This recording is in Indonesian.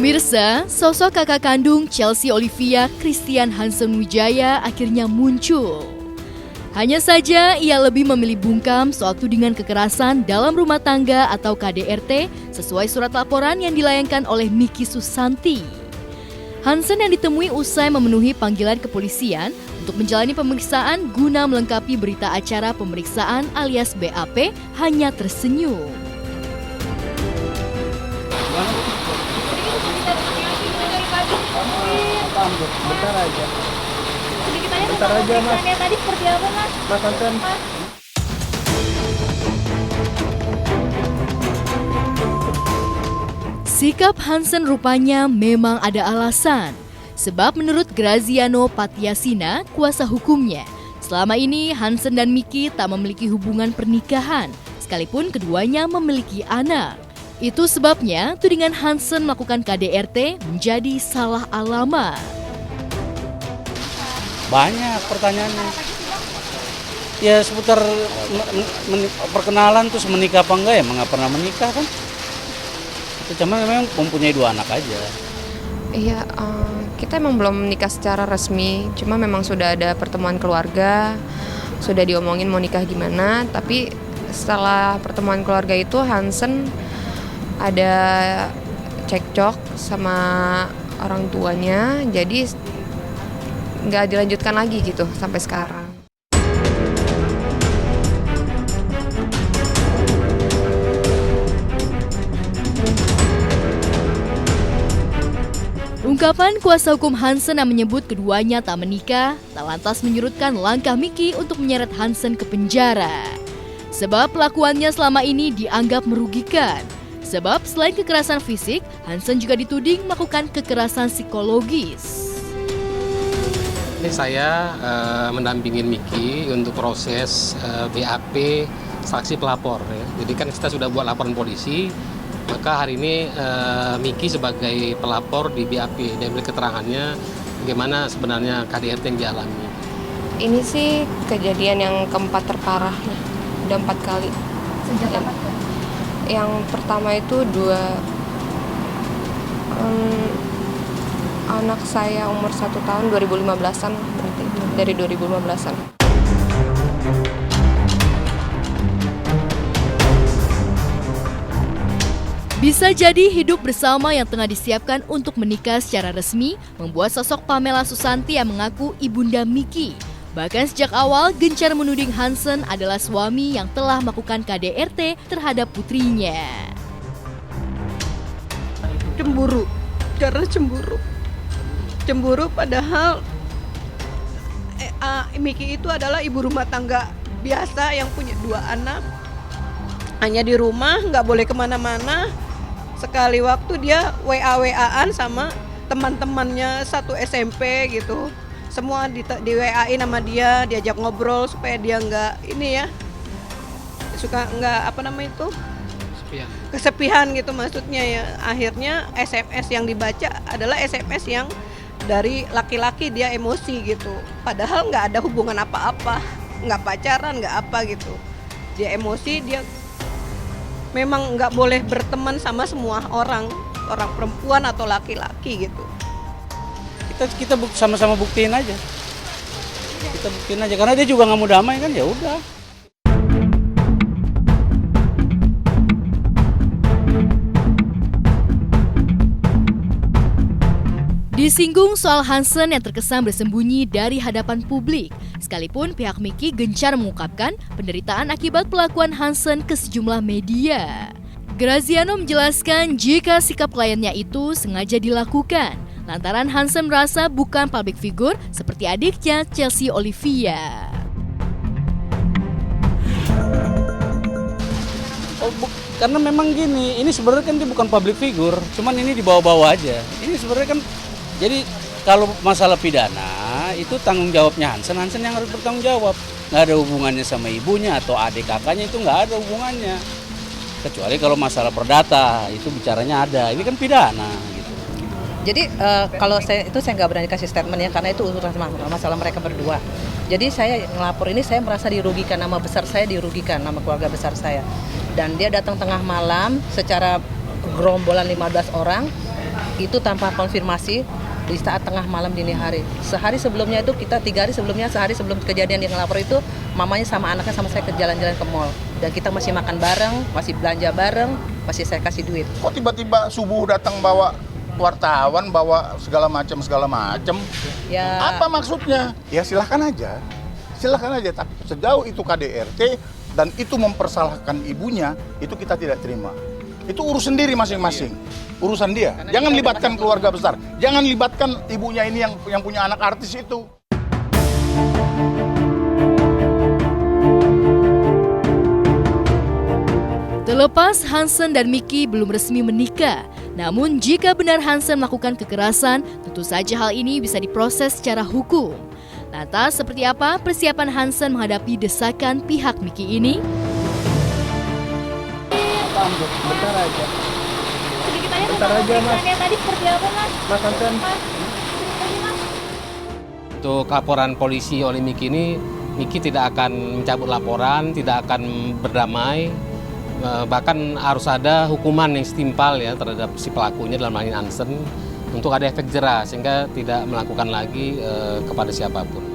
Pemirsa, sosok kakak kandung Chelsea Olivia, Christian Hansen Wijaya akhirnya muncul. Hanya saja ia lebih memilih bungkam soal tudingan kekerasan dalam rumah tangga atau KDRT sesuai surat laporan yang dilayangkan oleh Miki Susanti. Hansen yang ditemui usai memenuhi panggilan kepolisian untuk menjalani pemeriksaan guna melengkapi berita acara pemeriksaan alias BAP hanya tersenyum. Bentar aja. Sedikit aja Bentar tentang aja, Mas. pemeriksaannya tadi seperti apa, Mas? Mas Hansen. Sikap Hansen rupanya memang ada alasan. Sebab menurut Graziano Patiasina, kuasa hukumnya, selama ini Hansen dan Miki tak memiliki hubungan pernikahan, sekalipun keduanya memiliki anak. Itu sebabnya tudingan Hansen melakukan KDRT menjadi salah alamat. Banyak pertanyaannya. Ya seputar perkenalan terus menikah apa enggak ya, nggak pernah menikah kan. Itu cuma memang mempunyai 2 anak aja. Iya, kita emang belum nikah secara resmi, cuma memang sudah ada pertemuan keluarga, sudah diomongin mau nikah gimana, tapi setelah pertemuan keluarga itu Hansen ada cekcok sama orang tuanya, jadi nggak dilanjutkan lagi gitu sampai sekarang. Ungkapan kuasa hukum Hansen yang menyebut keduanya tak menikah, tak lantas menyurutkan langkah Miki untuk menyeret Hansen ke penjara. Sebab pelakuannya selama ini dianggap merugikan. Sebab selain kekerasan fisik, Hansen juga dituding melakukan kekerasan psikologis. Ini saya mendampingin Miki untuk proses BAP saksi pelapor. Ya. Jadi kan kita sudah buat laporan polisi, maka hari ini Miki sebagai pelapor di BAP dan beri keterangannya bagaimana sebenarnya KDRT yang dialami. Ini sih kejadian yang keempat terparah, udah 4 kali. Sejak kapan? Yang pertama itu anak saya umur 1 tahun 2015-an, berarti dari 2015-an. Bisa jadi hidup bersama yang tengah disiapkan untuk menikah secara resmi membuat sosok Pamela Susanti yang mengaku ibunda Miki. Bahkan sejak awal gencar menuding Hansen adalah suami yang telah melakukan KDRT terhadap putrinya. Cemburu, karena cemburu padahal Miki itu adalah ibu rumah tangga biasa yang punya 2 anak, hanya di rumah, nggak boleh kemana-mana. Sekali waktu dia WA-WA-an sama teman-temannya satu SMP gitu, semua di WA-in sama dia, diajak ngobrol supaya dia nggak kesepian gitu maksudnya ya. Akhirnya SMS yang dibaca adalah SMS yang dari laki-laki, dia emosi gitu, padahal nggak ada hubungan apa-apa, nggak pacaran, nggak apa gitu. Dia emosi, dia memang nggak boleh berteman sama semua orang perempuan atau laki-laki gitu. Kita sama-sama buktiin aja. Kita buktiin aja karena dia juga nggak mau damai kan, ya udah. Disinggung soal Hansen yang terkesan bersembunyi dari hadapan publik, sekalipun pihak Miki gencar mengungkapkan penderitaan akibat pelakuan Hansen ke sejumlah media. Graziano menjelaskan jika sikap kliennya itu sengaja dilakukan lantaran Hansen merasa bukan public figure seperti adiknya Chelsea Olivia. Karena memang gini, ini sebenarnya kan dia bukan public figure, cuman ini dibawa-bawa aja. Ini sebenarnya kan, jadi kalau masalah pidana itu tanggung jawabnya Hansen yang harus bertanggung jawab. Nggak ada hubungannya sama ibunya atau adik kakaknya, itu nggak ada hubungannya. Kecuali kalau masalah perdata, itu bicaranya ada, ini kan pidana gitu. Jadi kalau saya nggak berani kasih statement ya, karena itu urusan masalah mereka berdua. Jadi saya ngelapor ini, saya merasa dirugikan, nama besar saya dirugikan, nama keluarga besar saya. Dan dia datang tengah malam secara gerombolan 15 orang Itu tanpa konfirmasi di saat tengah malam dini hari. Sehari sebelumnya itu kita 3 hari sebelumnya, sehari sebelum kejadian dia ngelapor itu mamanya sama anaknya sama saya ke jalan-jalan ke mall. Dan kita masih makan bareng, masih belanja bareng, masih saya kasih duit. Kok tiba-tiba subuh datang bawa wartawan, bawa segala macam? Ya. Apa maksudnya? Ya silahkan aja. Tapi sejauh itu KDRT dan itu mempersalahkan ibunya, itu kita tidak terima. Itu urus sendiri masing-masing, urusan dia. Jangan libatkan keluarga besar, jangan libatkan ibunya ini yang punya anak artis itu. Terlepas Hansen dan Miki belum resmi menikah, namun jika benar Hansen melakukan kekerasan, tentu saja hal ini bisa diproses secara hukum. Lantas seperti apa persiapan Hansen menghadapi desakan pihak Miki ini? Sedikit aja tentang pemeriksaannya tadi seperti apa mas? Mas Hansen. Untuk laporan polisi oleh Miki ini, Miki tidak akan mencabut laporan, tidak akan berdamai, bahkan harus ada hukuman yang setimpal ya terhadap si pelakunya dalam hal ini Hansen untuk ada efek jera sehingga tidak melakukan lagi kepada siapapun.